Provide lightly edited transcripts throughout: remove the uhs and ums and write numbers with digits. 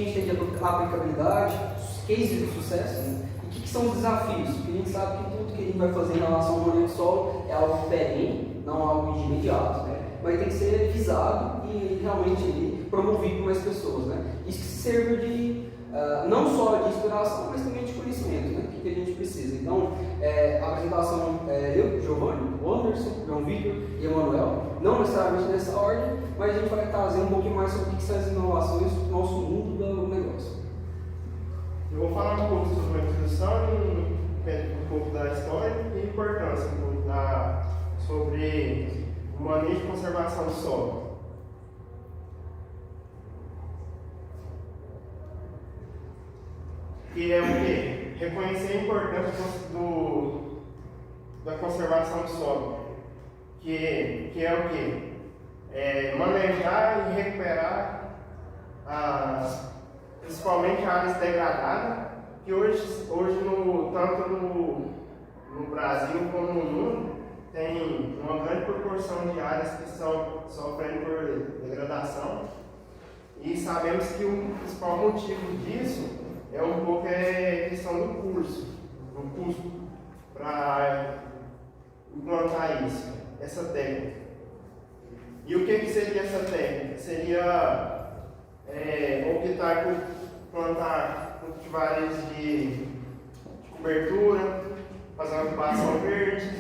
gente tem de aplicabilidade, cases de sucesso, né? E o que são os desafios? Porque a gente sabe que tudo que a gente vai fazer em relação ao manejo de solo é algo perene, não algo de imediato, né? Mas tem que ser visado e realmente ali, promovido por mais pessoas, né? Isso que serve de, não só de inspiração, mas também de conhecimento, né? O que a gente precisa. Então, a apresentação, eu, Giovanni, o Anderson, João Vitor e Emanuel, não necessariamente nessa ordem, mas a gente vai trazer um pouquinho mais sobre o que são as inovações do nosso mundo do negócio. Eu vou falar um pouco sobre a introdução, um pouco da história e a importância sobre o manejo e conservação do solo. Que é o quê? Reconhecer a importância da conservação do solo. Que é o quê? Manejar e recuperar principalmente áreas degradadas, que hoje tanto no Brasil como no mundo, tem uma grande proporção de áreas que sofrem por degradação. E sabemos que o principal motivo disso é um pouco a questão do custo para implantar essa técnica. E o que seria essa técnica? Seria optar por plantar cultivares de cobertura, fazer uma ocupação verde,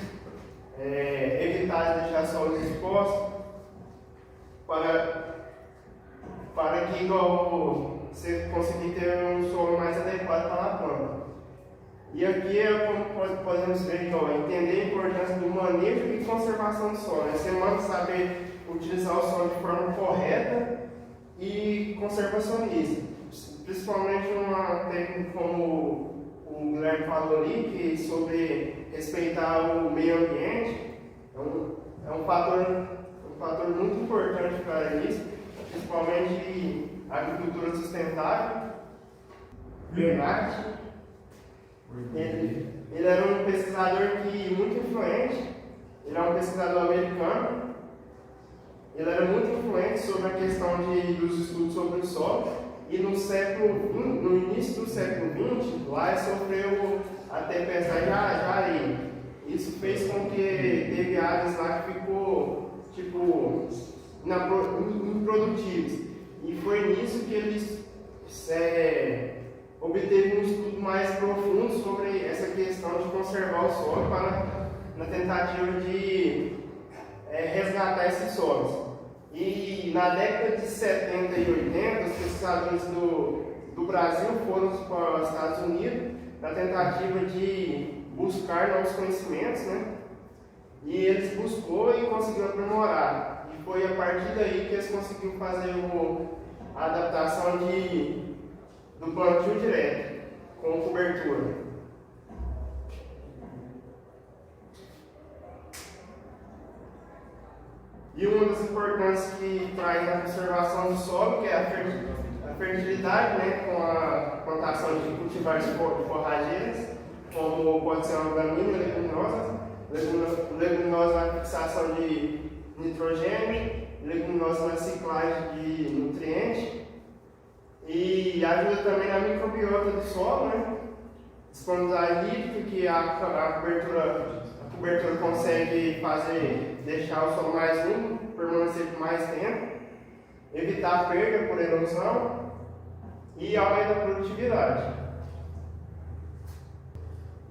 evitar de deixar solos expostos, para que você conseguir ter um solo mais adequado para a planta. E aqui como podemos ver, entender a importância do manejo e conservação do solo. Você manda saber utilizar o solo de forma correta e conservacionista, principalmente uma técnica como o Guilherme falou ali, que sobre respeitar o meio ambiente, é um fator muito importante para isso, principalmente a agricultura sustentável. Bernard, ele era um pesquisador muito influente, ele é um pesquisador americano. Ele era muito influente sobre a questão dos estudos sobre o solo, e no início do século XX, lá ele sofreu a tempestade de Jari. Isso fez com que teve áreas lá que ficou improdutivas. E foi nisso que ele obteve um estudo mais profundo sobre essa questão de conservar o solo na tentativa de resgatar esses solos. E na década de 70 e 80, os pesquisadores do Brasil foram para os Estados Unidos na tentativa de buscar novos conhecimentos, né? E eles buscou e conseguiram aprimorar. E foi a partir daí que eles conseguiram fazer a adaptação do plantio direto, com cobertura. E uma das importâncias que traz na conservação do solo, que é a fertilidade, né, com a plantação de cultivares forrageiros, como pode ser uma gramínea leguminosa na fixação de nitrogênio, leguminosa na ciclagem de nutrientes, e ajuda também na microbiota do solo, né, disponibilidade hídrica, que a cobertura consegue deixar o solo mais úmido, permanecer por mais tempo, evitar a perda por erosão e aumenta a produtividade.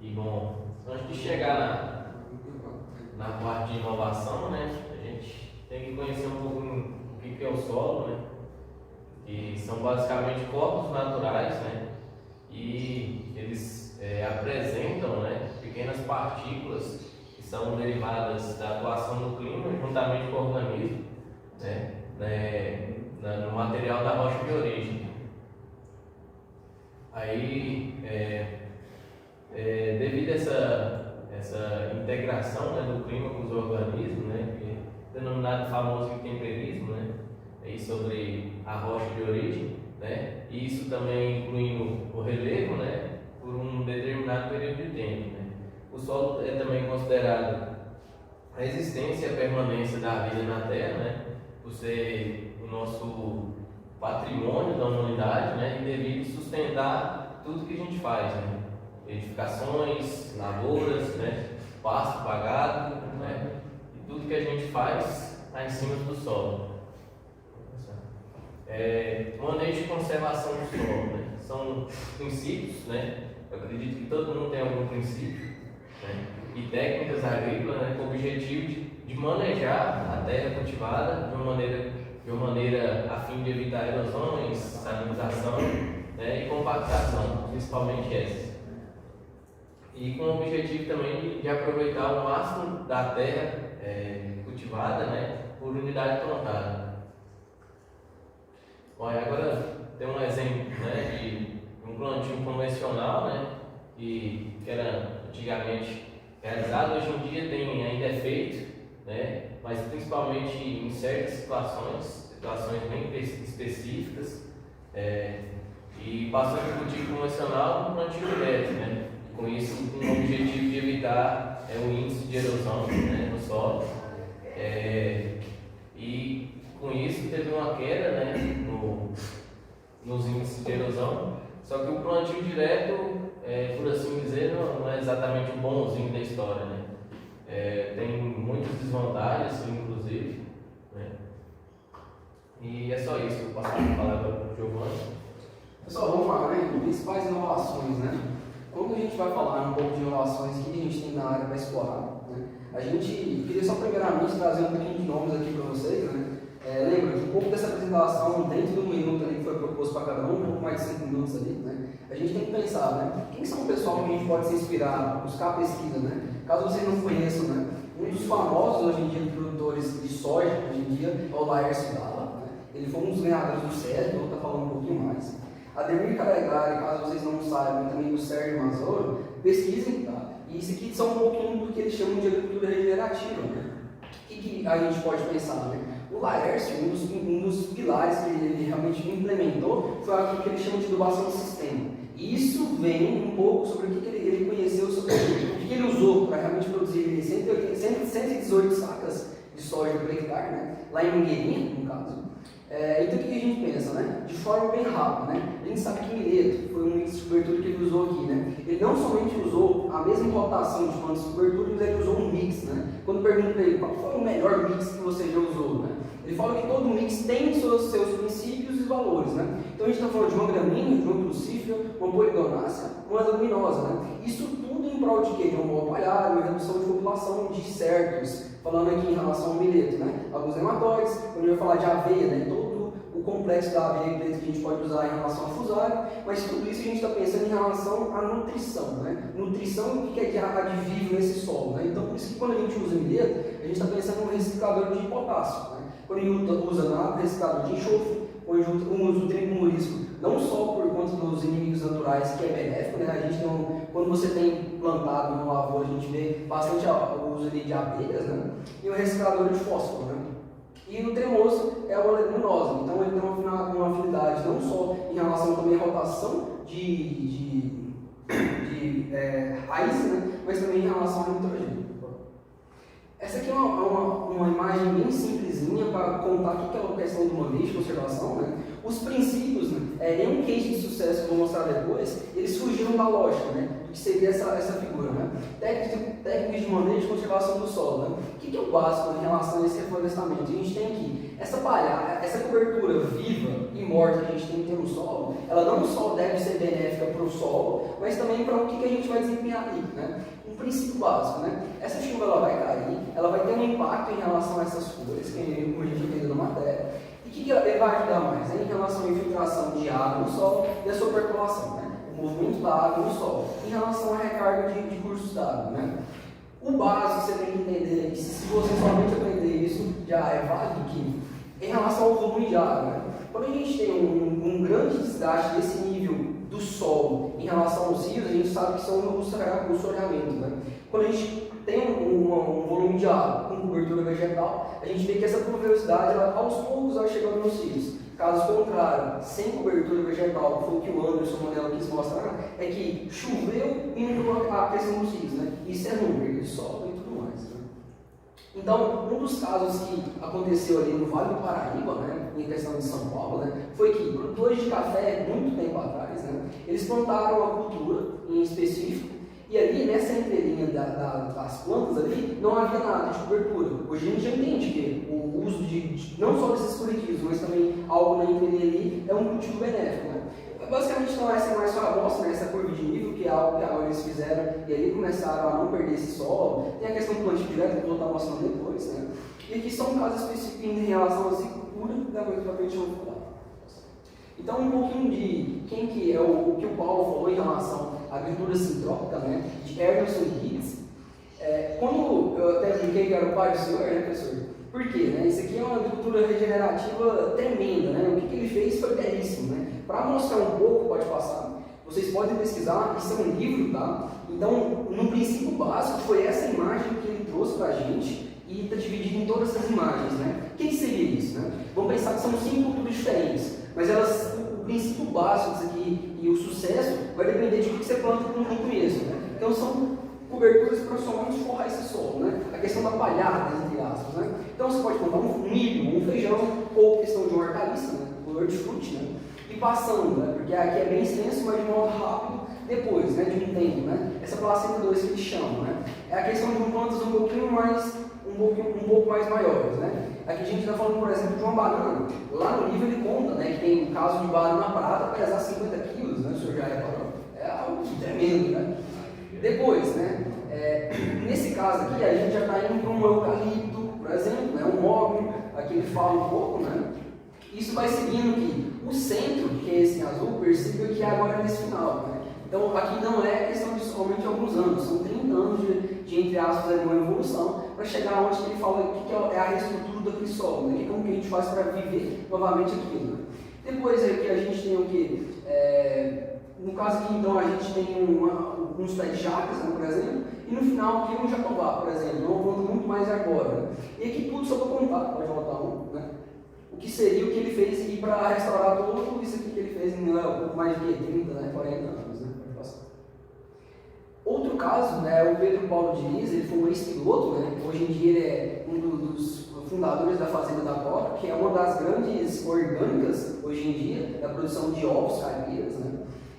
E bom, antes de chegar na parte de inovação, né, a gente tem que conhecer um pouco o que é o solo, né, que são basicamente corpos naturais, né, e eles apresentam, né, pequenas partículas que são derivadas da atuação do clima juntamente com o organismo, né, no material da rocha de origem. Aí, devido a essa integração, né, do clima com os organismos, né, que é denominado famoso temperismo, né, aí sobre a rocha de origem, né, e isso também incluindo o relevo, né, por um determinado período de tempo, né. O solo é também considerado a existência e a permanência da vida na Terra, né, por ser o nosso patrimônio da humanidade, né, e deveria sustentar tudo que a gente faz, né, edificações, lavouras, né, pasto pagado, né, e tudo que a gente faz está em cima do solo. Manejo de conservação do solo, né, são princípios, né, eu acredito que todo mundo tem algum princípio, né, e técnicas agrícolas, né, com o objetivo de manejar a terra cultivada de uma maneira a fim de evitar erosões, salinização, né, e compactação, principalmente essa. E com o objetivo também de aproveitar o máximo da terra cultivada, né, por unidade plantada. Bom, agora tem um exemplo, né, de um plantio convencional, né, que era antigamente realizado, hoje em dia ainda é feito, né, mas principalmente em certas situações bem específicas, e passando do cultivo convencional para o plantio direto, né, com isso com o objetivo de evitar o índice de erosão, né, no solo, e com isso teve uma queda, né, nos índices de erosão, só que o plantio direto, por assim dizer, não é exatamente o bonzinho da história, né? Tem muitas desvantagens, inclusive, né? E é só isso, eu passo a palavra para o Giovanni. Pessoal, vamos falar, né, principais inovações, né? Quando a gente vai falar um pouco de inovações que a gente tem na área para explorar, né? A gente queria só primeiramente trazer um pouquinho de nomes aqui para vocês, né? Lembra que um pouco dessa apresentação, dentro do minuto ali que foi proposto para cada um pouco mais de 5 minutos ali, né? A gente tem que pensar, né? Quem são o pessoal que a gente pode se inspirar, buscar pesquisa, né? Caso vocês não conheçam, né? Um dos famosos hoje em dia produtores de soja, hoje em dia, é o Laércio Dalla, né? Ele foi um dos ganhadores do SESB, vou estar falando um pouquinho mais. Ademir Calegari, caso vocês não saibam, também do Sérgio Mazoro, pesquisem, tá? E isso aqui são um pouquinho do que eles chamam de agricultura regenerativa, né? O que a gente pode pensar, né? O Laércio, um dos pilares que ele realmente implementou foi algo que ele chama de adubação do sistema. E isso vem um pouco sobre o que ele conheceu, sobre o que ele usou para realmente produzir 118 sacas de soja por hectare, né? Lá em Mangueirinha, no caso. Então o que a gente pensa, né? De forma bem rápida, né? A gente sabe que Mileto foi um mix de cobertura que ele usou aqui, né? Ele não somente usou a mesma rotação de plantas de cobertura, mas ele usou um mix, né? Quando pergunto para ele qual foi o melhor mix que você já usou, né? Ele fala que todo mix tem seus princípios e valores, né? Então a gente está falando de uma gramínea, de uma crucífera, uma poligonácea, uma leguminosa, né? Isso tudo em prol de quê? De uma boa palhada, uma redução de população de insetos, falando aqui em relação ao mileto, né? Alguns nematóides, quando a gente vai falar de aveia, né? Todo o complexo da aveia que a gente pode usar em relação ao fusário, mas tudo isso a gente está pensando em relação à nutrição, né? Nutrição, o que é de vivo nesse solo, né? Então por isso que quando a gente usa mileto, a gente está pensando no reciclador de potássio, né? Quando a gente usa na reciclador de enxofre, quando a gente usa o trigo murisco, não só por conta dos inimigos naturais, que é benéfico, né? A gente quando você tem plantado no lavoura, a gente vê bastante o uso de abelhas, né? E o reciclador de fósforo, né? E o tremoso é uma leguminosa, então ele tem uma afinidade não só em relação também à rotação de raízes, né? Mas também em relação ao nitrogênio. Essa aqui é uma imagem bem simplesinha para contar o que é a questão do manejo de conservação, né? Os princípios, né? Nenhum case de sucesso que eu vou mostrar depois, eles surgiram da lógica, né? Do que seria essa figura, né? Técnicas de manejo de conservação do solo, né? O que é o básico em relação a esse reflorestamento? A gente tem aqui essa cobertura viva e morta que a gente tem que ter no solo, ela não só deve ser benéfica para o solo, mas também para o que a gente vai desempenhar ali, né? Um princípio básico, né? Essa chuva ela vai cair, ela vai ter um impacto em relação a essas folhas, como a gente entendeu na matéria. E o que ele vai ajudar mais? Em relação à infiltração de água no solo e a sua percolação, né? O movimento da água no solo. Em relação à recarga de cursos d'água, né? O básico que você tem que entender, e se você somente aprender isso, já é válido que, em relação ao volume de água, né? Quando a gente tem um grande desgaste desse nível do solo em relação aos rios, a gente sabe que são o soreamento, né? Quando a gente tem um volume de água com cobertura vegetal, a gente vê que essa pluviosidade, ela, aos poucos, vai chegando nos rios. Caso contrário, sem cobertura vegetal, que foi o que o Anderson Monella quis mostrar, é que choveu e inundou a questão dos rios, né? Isso é no perda de solo e tudo mais, né? Então, um dos casos que aconteceu ali no Vale do Paraíba, né, em questão de São Paulo, né, foi que produtores de café, muito tempo atrás, né, eles plantaram a cultura em específico, e ali nessa entrelinha das plantas ali, não havia nada de cobertura. Hoje a gente já entende que o uso de não só desses cultivos, mas também algo na entrelinha ali, é um cultivo benéfico. Né? Basicamente, então, essa é mais só a amostra, né, essa curva de nível, que é algo que agora eles fizeram, e aí começaram a não perder esse solo. Tem a questão do plantio direto, que eu vou estar mostrando depois. Né? E aqui são um caso específico em relação à silvicultura, da coisa para frente eu vou falar. Então, um pouquinho de quem que é o que o Paulo falou em relação à agricultura sintrópica, né, de Ernest Hicks. Quando eu até brinquei que era o pai do senhor, né, professor? Por quê? Né? Isso aqui é uma agricultura regenerativa tremenda, né? O que ele fez foi belíssimo, né? Para mostrar um pouco, pode passar, vocês podem pesquisar, isso é um livro, tá? Então, no princípio básico, foi essa imagem que ele trouxe para a gente e está dividido em todas essas imagens, né? O que seria isso, né? Vamos pensar que são 5 culturas diferentes, mas o princípio básico disso aqui e o sucesso vai depender de o que você planta no começo, né? Então, são coberturas para somente forrar esse solo, né? A questão da palhada, entre aspas, né? Então, você pode plantar um milho, um feijão, ou questão de uma hortaliça, né? Um hortifruti, né? E passando, né? Porque aqui é bem extenso, mas de modo rápido, depois, né? De um tempo, né? Essa placenta 2 que eles chamam, né? É a questão de plantas um pouco mais maiores, né? Aqui a gente está falando, por exemplo, de uma banana. Lá no livro ele conta, né? Que tem o caso de banana prata pesar 50 quilos, né? O senhor já reparou? É algo tremendo, né? Depois, né? Nesse caso aqui, a gente já está indo para um eucalipto, por exemplo, né? Um mogno, aqui ele fala um pouco, né? Isso vai seguindo que o centro, que é esse azul, perceba que agora é nesse final, né? Então, aqui não é questão de somente alguns anos, são 30 anos de entre aspas, uma evolução, para chegar onde ele fala o que é a reestrutura daquele solo, né? Como que a gente faz para viver novamente aquilo. Né? Depois aqui a gente tem o que? No caso aqui, então, a gente tem uns pés de jacas, né, por exemplo, e no final aqui um jatobá, por exemplo, uma planta muito mais arbórea. Né? E aqui tudo só para contar, pode voltar um, né? O que seria o que ele fez aqui para restaurar tudo isso aqui que ele fez em um pouco mais de 30, né, 40 anos. Né? Pode passar. Outro caso, né, o Pedro Paulo Diniz, ele foi um ex-piloto, né? Hoje em dia ele é um dos fundadores da Fazenda da Copa, que é uma das grandes orgânicas hoje em dia, da produção de ovos caipiras, né?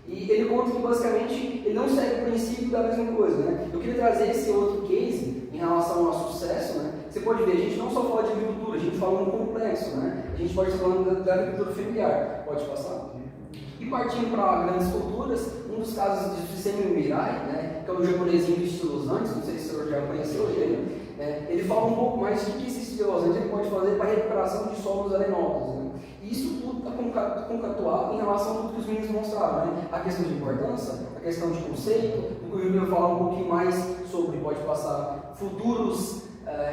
E ele conta que basicamente ele não segue o princípio da mesma coisa, né? Eu queria trazer esse outro case em relação ao sucesso, né? Você pode ver, a gente não só fala de agricultura, a gente fala no complexo, né? A gente pode estar falando da agricultura familiar, pode passar? E partindo para grandes culturas, um dos casos de Suisemi Mirai, né? Que é o japonesinho de estilosante, não sei se o senhor já conheceu ele, né? Ele fala um pouco mais de que esse estilosante ele pode fazer para a recuperação de solos arenosos, né? E isso tudo está concatuado em relação a tudo que os meninos mostraram, né? A questão de importância, a questão de conceito, inclusive eu vou falar um pouquinho mais sobre, pode passar, futuros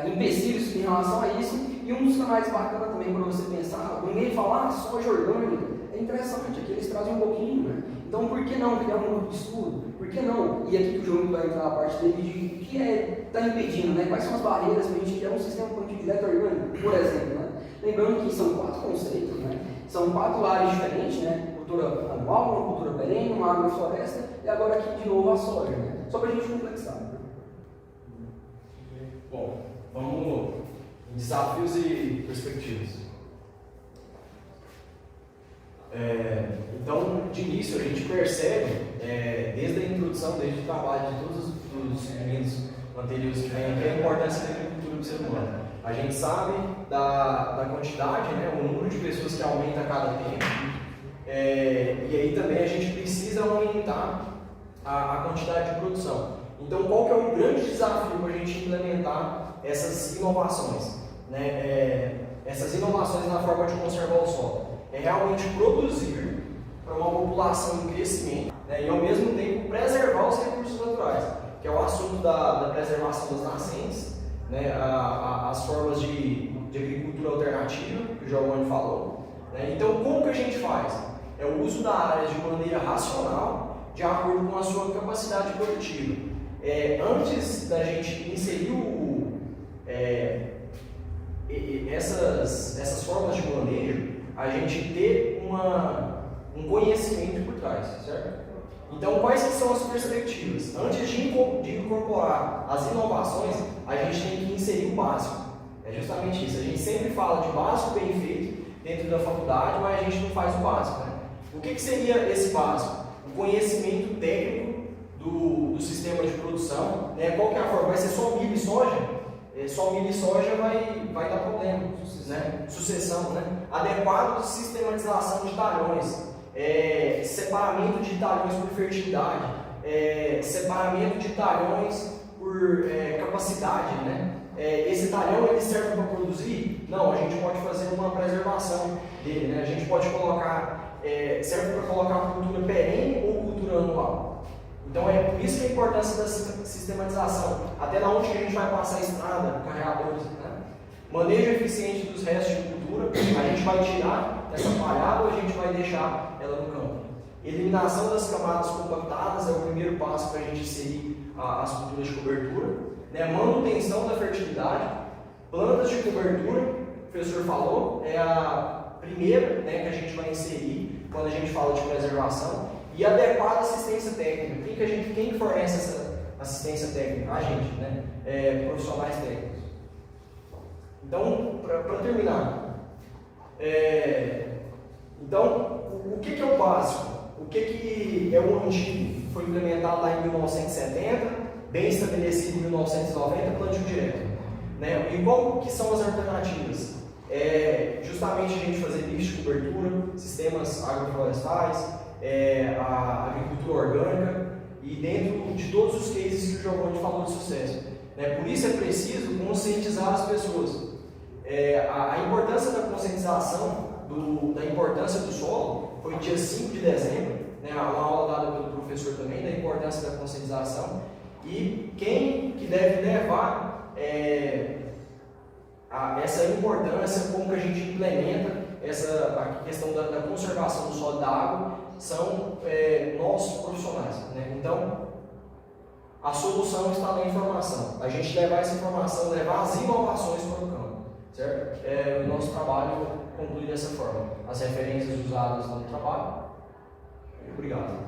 empecilhos em relação a isso, e um dos canais bacana também para você pensar, ninguém fala soja orgânica, é interessante, aqui eles trazem um pouquinho, né? Então por que não criar um grupo de estudo? Por que não? E aqui que o João vai entrar a parte dele de o que está impedindo, né? Quais são as barreiras para a gente criar um sistema de plantio direto orgânico, por exemplo, né? Lembrando que são 4 conceitos, né? São 4 áreas diferentes, né? Cultura anual, uma cultura perene, uma agrofloresta e agora aqui de novo a soja, né? Só para a gente complexar. Né? Bom, vamos em desafios e perspectivas. Então, de início, a gente percebe, desde a introdução, desde o trabalho de todos os meninos anteriores que vêm aqui, a importância da agricultura do ser humano. A gente sabe da quantidade, né, o número de pessoas que aumenta a cada tempo, e aí também a gente precisa aumentar a quantidade de produção. Então, qual que é o grande desafio para a gente implementar essas inovações? Né? Essas inovações na forma de conservar o solo. É realmente produzir para uma população em crescimento, né, e ao mesmo tempo preservar os recursos naturais, que é o assunto da preservação das nascentes, né, as formas de agricultura alternativa, que o Giovanni falou. Né? Então, como que a gente faz? É o uso da área de maneira racional, de acordo com a sua capacidade produtiva. Antes da gente inserir essas formas de manejo, a gente ter um conhecimento por trás, certo? Então, quais que são as perspectivas? Antes de incorporar as inovações, a gente tem que inserir o básico. É justamente isso. A gente sempre fala de básico bem feito dentro da faculdade, mas a gente não faz o básico. Né? O que seria esse básico? O conhecimento técnico do sistema de produção. Né? Qual que é a forma? Vai ser só milho e soja? Só milho e soja vai dar problema. Né? Sucessão. Né? Adequado de sistematização de talhões. Separamento de talhões por fertilidade, separamento de talhões por capacidade, né? Esse talhão ele serve para produzir? Não, a gente pode fazer uma preservação dele, né? A gente pode colocar, serve para colocar cultura perene ou cultura anual. Então é por isso que a importância da sistematização, até na onde que a gente vai passar a estrada, carregadores, né? Manejo eficiente dos restos de cultura, a gente vai tirar essa palhada ou a gente vai deixar ela no campo. Eliminação das camadas compactadas é o primeiro passo para a gente inserir as culturas de cobertura. Né? Manutenção da fertilidade, plantas de cobertura, o professor falou, é a primeira, né, que a gente vai inserir quando a gente fala de preservação. E adequada assistência técnica. Quem fornece essa assistência técnica? A gente, né? Profissionais técnicos. Então, para terminar, então, o que é o básico? O que é o antigo? Foi implementado lá em 1970, bem estabelecido em 1990, plantio direto. Né? E qual que são as alternativas? Justamente a gente fazer lixo de cobertura, sistemas agroflorestais, a agricultura orgânica e dentro de todos os cases que o Giovanni falou de sucesso. Né? Por isso é preciso conscientizar as pessoas. A importância da conscientização da importância do solo foi dia 5 de dezembro, né, uma aula dada pelo professor também, da importância da conscientização, e quem que deve levar essa importância, como que a gente implementa a questão da conservação do solo e da água, são nós profissionais. Né? Então, a solução está na informação, a gente levar essa informação, levar as inovações para o campo. Certo? O nosso trabalho conclui dessa forma. As referências usadas no trabalho. Obrigado.